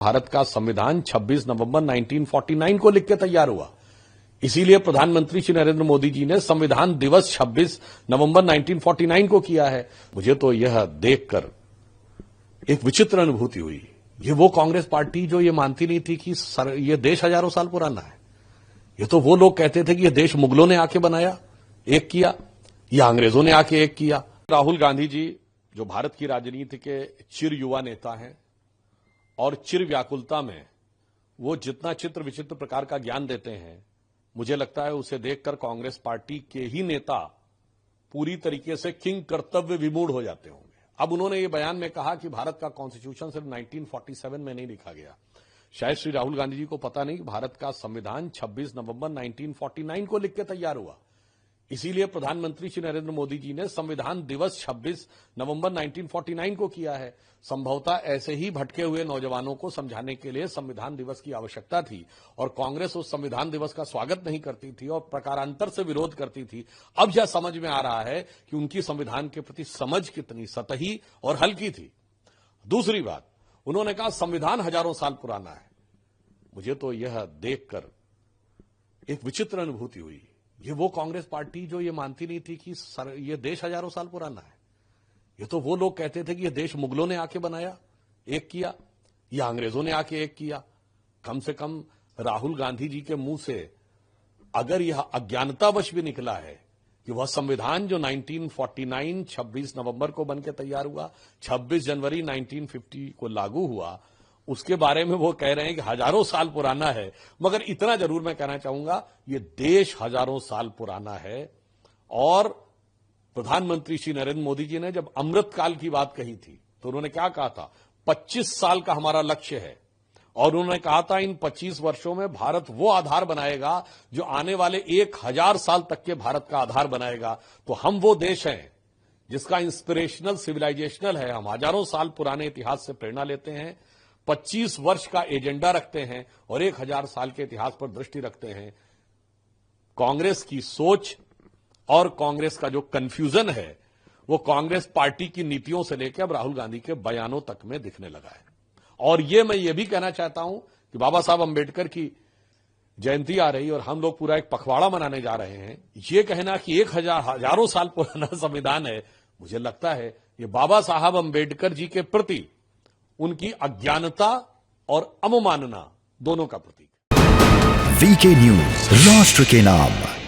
भारत का संविधान 26 नवंबर 1949 को लिख के तैयार हुआ। इसीलिए प्रधानमंत्री श्री नरेंद्र मोदी जी ने संविधान दिवस 26 नवंबर 1949 को किया है। मुझे तो यह देखकर एक विचित्र अनुभूति हुई। ये वो कांग्रेस पार्टी जो ये मानती नहीं थी कि ये देश हजारों साल पुराना है। ये तो वो लोग कहते थे कि ये देश मुगलों ने आके बनाया, एक किया, या अंग्रेजों ने आके एक किया। राहुल गांधी जी जो भारत की राजनीति के चिर युवा नेता हैं और चिर व्याकुलता में वो जितना चित्र विचित्र प्रकार का ज्ञान देते हैं, मुझे लगता है उसे देखकर कांग्रेस पार्टी के ही नेता पूरी तरीके से किंग कर्तव्य विमूढ़ हो जाते होंगे। अब उन्होंने ये बयान में कहा कि भारत का कॉन्स्टिट्यूशन सिर्फ 1947 में नहीं लिखा गया। शायद श्री राहुल गांधी जी को पता नहीं कि भारत का संविधान 26 नवंबर 1949 को लिख के तैयार हुआ। इसीलिए प्रधानमंत्री श्री नरेंद्र मोदी जी ने संविधान दिवस 26 नवंबर 1949 को किया है। संभवतः ऐसे ही भटके हुए नौजवानों को समझाने के लिए संविधान दिवस की आवश्यकता थी और कांग्रेस उस संविधान दिवस का स्वागत नहीं करती थी और प्रकारांतर से विरोध करती थी। अब यह समझ में आ रहा है कि उनकी संविधान के प्रति समझ कितनी सतही और हल्की थी। दूसरी बात, उन्होंने कहा संविधान हजारों साल पुराना है। मुझे तो यह देखकर एक विचित्र अनुभूति हुई। ये वो कांग्रेस पार्टी जो ये मानती नहीं थी कि ये देश हजारों साल पुराना है। ये तो वो लोग कहते थे कि ये देश मुगलों ने आके बनाया, एक किया, या अंग्रेजों ने आके एक किया। कम से कम राहुल गांधी जी के मुंह से अगर यह अज्ञानतावश भी निकला है कि वह संविधान जो 1949 26 नवंबर को बनकर तैयार हुआ, 26 जनवरी 1950 को लागू हुआ, उसके बारे में वो कह रहे हैं कि हजारों साल पुराना है। मगर इतना जरूर मैं कहना चाहूंगा, ये देश हजारों साल पुराना है। और प्रधानमंत्री श्री नरेंद्र मोदी जी ने जब अमृतकाल की बात कही थी तो उन्होंने क्या कहा था, 25 साल का हमारा लक्ष्य है। और उन्होंने कहा था इन 25 वर्षों में भारत वो आधार बनाएगा जो आने वाले 1000 साल तक के भारत का आधार बनाएगा। तो हम वो देश हैं जिसका इंस्पिरेशनल सिविलाइजेशनल है। हम हजारों साल पुराने इतिहास से प्रेरणा लेते हैं, 25 वर्ष का एजेंडा रखते हैं और 1000 साल के इतिहास पर दृष्टि रखते हैं। कांग्रेस की सोच और कांग्रेस का जो कंफ्यूजन है वो कांग्रेस पार्टी की नीतियों से लेकर अब राहुल गांधी के बयानों तक में दिखने लगा है। और ये मैं ये भी कहना चाहता हूं कि बाबा साहब अंबेडकर की जयंती आ रही और हम लोग पूरा एक पखवाड़ा मनाने जा रहे हैं। ये कहना कि हजारों साल पुराना संविधान है, मुझे लगता है ये बाबा साहब अंबेडकर जी के प्रति उनकी अज्ञानता और अवमानना दोनों का प्रतीक। वीके न्यूज, राष्ट्र के नाम।